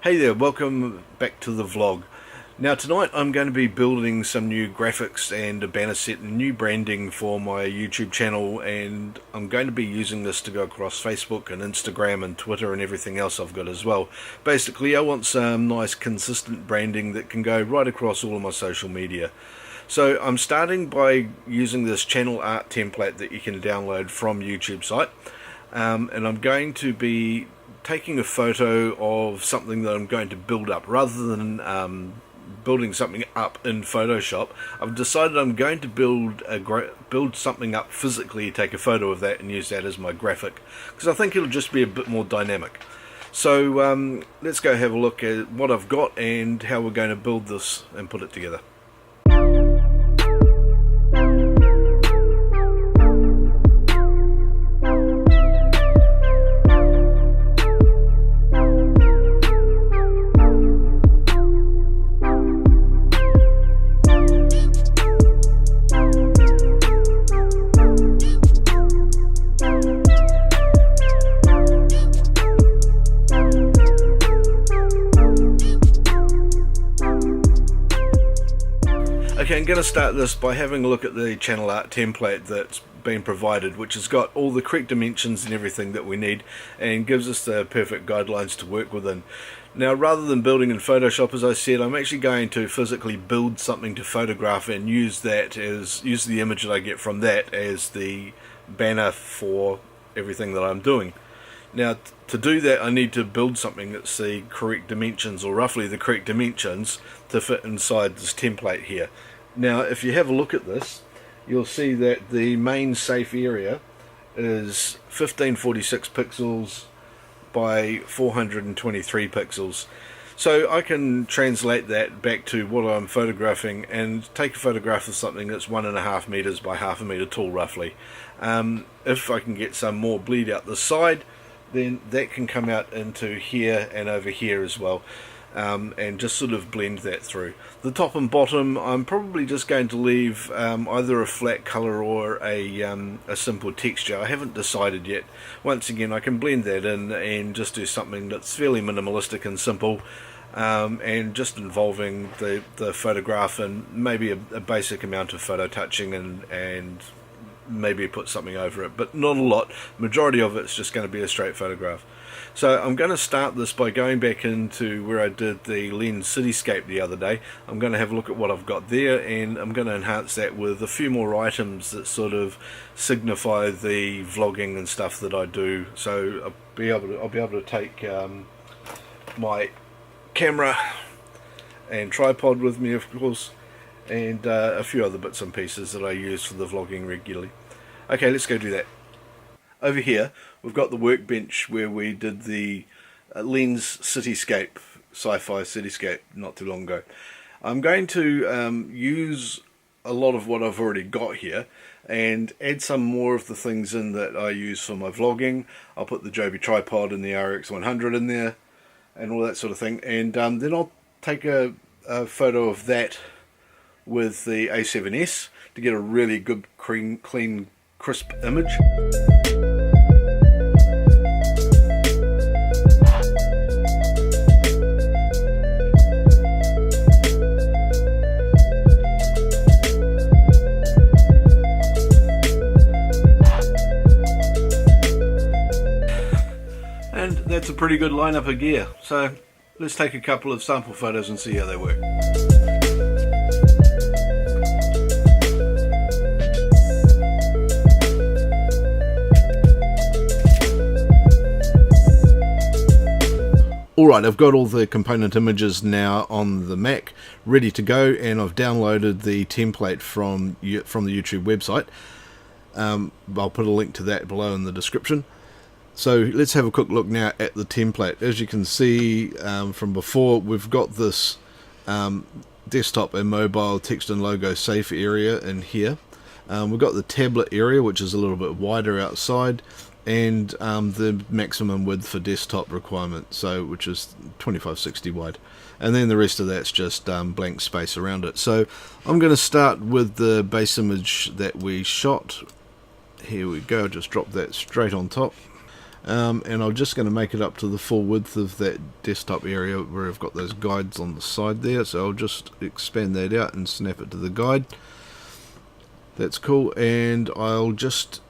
Hey there, welcome back to the vlog. Now tonight I'm going to be building some new graphics and a banner set and new branding for my YouTube channel, and I'm going to be using this to go across Facebook and Instagram and Twitter and everything else I've got as well. Basically I want some nice consistent branding that can go right across all of my social media. So I'm starting by using this channel art template that you can download from YouTube site, and I'm going to be taking a photo of something that I'm going to build up rather than building something up in Photoshop. I've decided I'm going to build something up physically, take a photo of that and use that as my graphic, because I think it'll just be a bit more dynamic. So let's go have a look at what I've got and how we're going to build this and put it together. Okay, I'm going to start this by having a look at the channel art template that's been provided, which has got all the correct dimensions and everything that we need and gives us the perfect guidelines to work within. Now, rather than building in Photoshop, as I said, I'm actually going to physically build something to photograph and use the image that I get from that as the banner for everything that I'm doing. Now, to do that, I need to build something that's the correct dimensions, or roughly the correct dimensions, to fit inside this template here. Now, if you have a look at this, you'll see that the main safe area is 1546 pixels by 423 pixels. So I can translate that back to what I'm photographing and take a photograph of something that's 1.5 meters by 0.5 meter tall, roughly. If I can get some more bleed out the side, then that can come out into here and over here as well, and just sort of blend that through. The top and bottom I'm probably just going to leave either a flat color or a simple texture. I haven't decided yet. Once again, I can blend that in and just do something that's fairly minimalistic and simple, and just involving the photograph and maybe a basic amount of photo touching and maybe put something over it, but not a lot. Majority of it's just going to be a straight photograph. So I'm going to start this by going back into where I did the lens cityscape the other day. I'm going to have a look at what I've got there, and I'm going to enhance that with a few more items that sort of signify the vlogging and stuff that I do. So I'll be able to take my camera and tripod with me, of course, and a few other bits and pieces that I use for the vlogging regularly. Okay, let's go do that. Over here we've got the workbench where we did the lens cityscape, sci-fi cityscape, not too long ago. I'm going to use a lot of what I've already got here and add some more of the things in that I use for my vlogging. I'll put the Joby tripod and the RX100 in there and all that sort of thing, and then I'll take a photo of that with the A7S to get a really good, clean, crisp image. And that's a pretty good lineup of gear. So let's take a couple of sample photos and see how they work. Alright, I've got all the component images now on the Mac ready to go, and I've downloaded the template from the YouTube website. I'll put a link to that below in the description. So let's have a quick look now at the template. As you can see from before, we've got this desktop and mobile text and logo safe area in here. We've got the tablet area, which is a little bit wider outside, and the maximum width for desktop requirement, so which is 2560 wide, and then the rest of that's just blank space around it. So I'm going to start with the base image that we shot. Here we go, just drop that straight on top. and I'm just going to make it up to the full width of that desktop area where I've got those guides on the side there. So I'll just expand that out and snap it to the guide. That's cool, and I'll just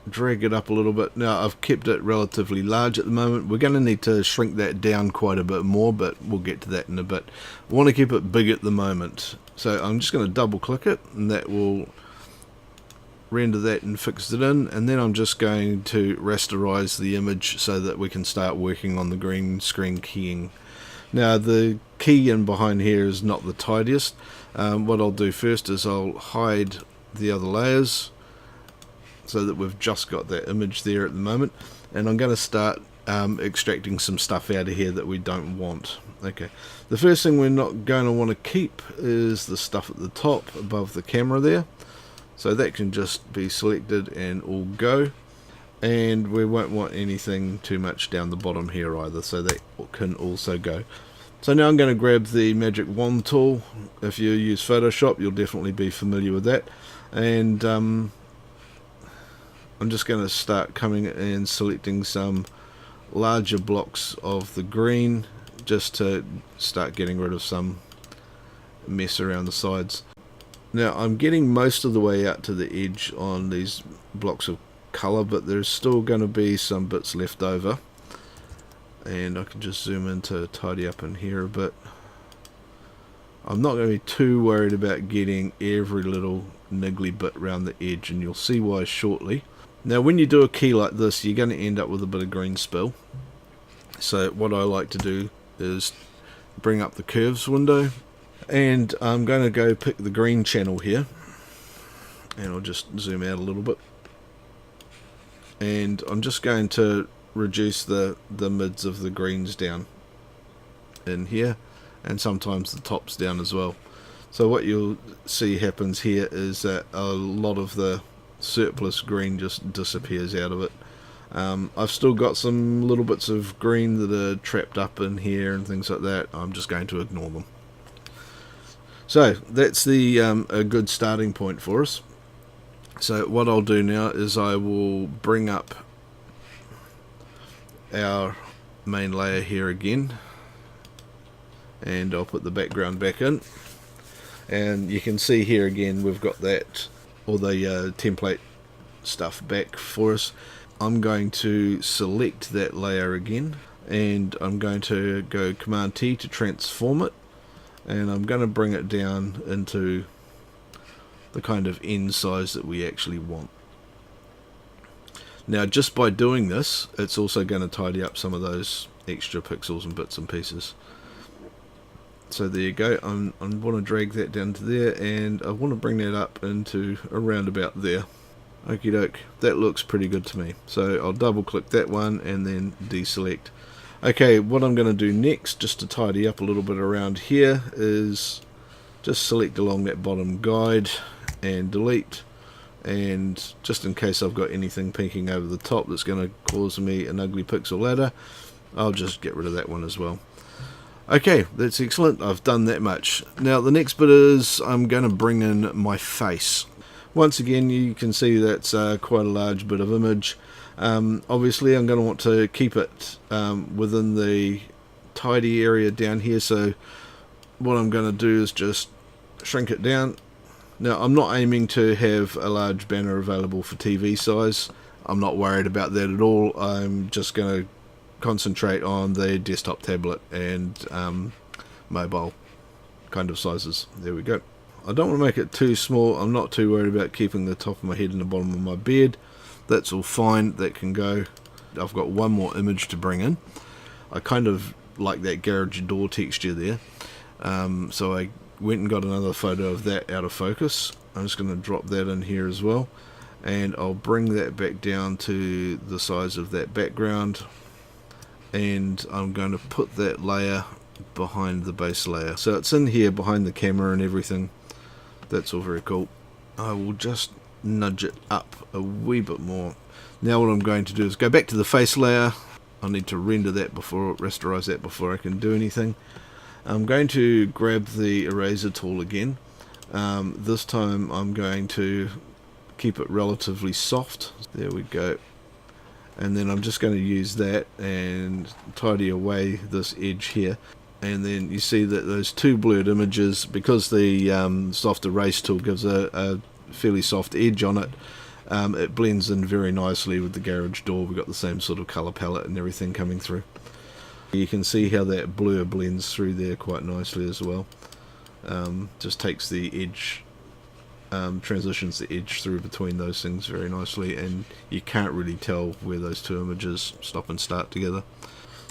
drag it up a little bit. Now I've kept it relatively large at the moment. We're going to need to shrink that down quite a bit more, but we'll get to that in a bit. I want to keep it big at the moment, so I'm just going to double click it, and that will render that and fix it in, and then I'm just going to rasterize the image so that we can start working on the green screen keying. Now the key in behind here is not the tidiest. What I'll do first is I'll hide the other layers so that we've just got that image there at the moment, and I'm going to start extracting some stuff out of here that we don't want. Okay, the first thing we're not going to want to keep is the stuff at the top above the camera there, so that can just be selected and all go, and we won't want anything too much down the bottom here either, so that can also go. So now I'm going to grab the magic wand tool. If you use Photoshop, you'll definitely be familiar with that, and I'm just going to start coming and selecting some larger blocks of the green just to start getting rid of some mess around the sides. Now I'm getting most of the way out to the edge on these blocks of colour, but there's still going to be some bits left over, and I can just zoom in to tidy up in here a bit. I'm not going to be too worried about getting every little niggly bit around the edge, and you'll see why shortly. Now when you do a key like this, you're going to end up with a bit of green spill, so what I like to do is bring up the curves window, and I'm going to go pick the green channel here, and I'll just zoom out a little bit, and I'm just going to reduce the mids of the greens down in here, and sometimes the tops down as well. So what you'll see happens here is that a lot of the surplus green just disappears out of it. I've still got some little bits of green that are trapped up in here and things like that. I'm just going to ignore them. So that's the a good starting point for us. So what I'll do now is I will bring up our main layer here again, and I'll put the background back in, and you can see here again we've got that, all the template stuff back for us. I'm going to select that layer again, and I'm going to go Command T to transform it, and I'm going to bring it down into the kind of end size that we actually want. Now just by doing this, it's also going to tidy up some of those extra pixels and bits and pieces. So there you go. I want to drag that down to there, and I want to bring that up into around about there. Okie doke, that looks pretty good to me. So I'll double click that one and then deselect. Okay, what I'm going to do next, just to tidy up a little bit around here, is just select along that bottom guide and delete, and just in case I've got anything peeking over the top that's going to cause me an ugly pixel ladder, I'll just get rid of that one as well. Okay, that's excellent. I've done that much. Now the next bit is I'm going to bring in my face. Once again, you can see that's quite a large bit of image. Obviously I'm going to want to keep it within the tidy area down here, so what I'm going to do is just shrink it down. Now I'm not aiming to have a large banner available for TV size. I'm not worried about that at all. I'm just going to concentrate on the desktop, tablet and mobile kind of sizes. There we go. I don't want to make it too small. I'm not too worried about keeping the top of my head and the bottom of my beard. That's all fine, that can go. I've got one more image to bring in. I kind of like that garage door texture there, so I went and got another photo of that out of focus. I'm just going to drop that in here as well, and I'll bring that back down to the size of that background, and I'm going to put that layer behind the base layer, so it's in here behind the camera and everything. That's all very cool. I will just nudge it up a wee bit more. Now what I'm going to do is go back to the face layer. I need to render that before, rasterize that before I can do anything. I'm going to grab the eraser tool again. This time I'm going to keep it relatively soft. There we go. and then I'm just going to use that and tidy away this edge here. And then you see that those two blurred images, because the soft erase tool gives a fairly soft edge on it, it blends in very nicely with the garage door. We've got the same sort of colour palette and everything coming through. You can see how that blur blends through there quite nicely as well. Just takes the edge, transitions the edge through between those things very nicely, and you can't really tell where those two images stop and start together.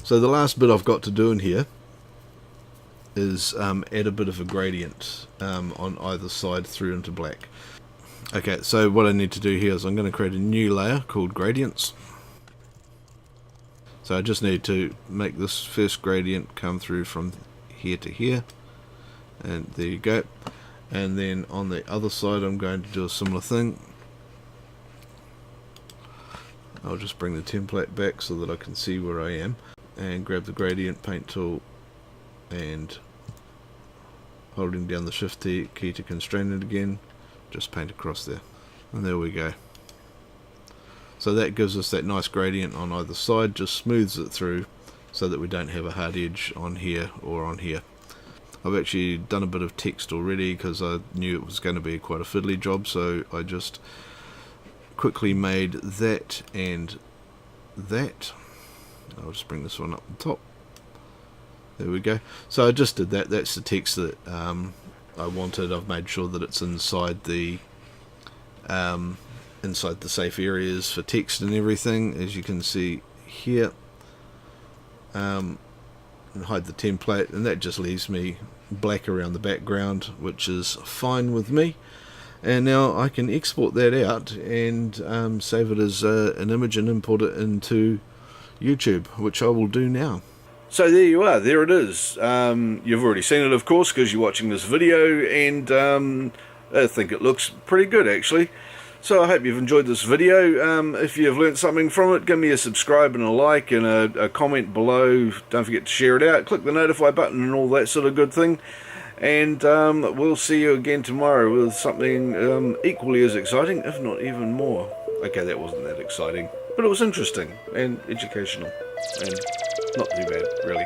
So the last bit I've got to do in here is add a bit of a gradient on either side through into black. Okay, so what I need to do here is I'm going to create a new layer called gradients. So I just need to make this first gradient come through from here to here, and there you go. And then on the other side I'm going to do a similar thing. I'll just bring the template back so that I can see where I am, and grab the gradient paint tool and holding down the shift key to constrain it again, just paint across there, and there we go. So that gives us that nice gradient on either side, just smooths it through so that we don't have a hard edge on here or on here. I've actually done a bit of text already because I knew it was going to be quite a fiddly job, so I just quickly made that and that. I'll just bring this one up the top. There we go. So I just did that. That's the text that I wanted. I've made sure that it's inside the safe areas for text and everything, as you can see here. And hide the template, and that just leaves me black around the background, which is fine with me. And now I can export that out and save it as an image and import it into YouTube, which I will do now. So there you are, there it is. You've already seen it, of course, because you're watching this video, and I think it looks pretty good actually. So I hope you've enjoyed this video. If you've learnt something from it, give me a subscribe and a like and a comment below. Don't forget to share it out, click the notify button and all that sort of good thing. And we'll see you again tomorrow with something equally as exciting, if not even more. Okay, that wasn't that exciting, but it was interesting and educational and not too bad, really.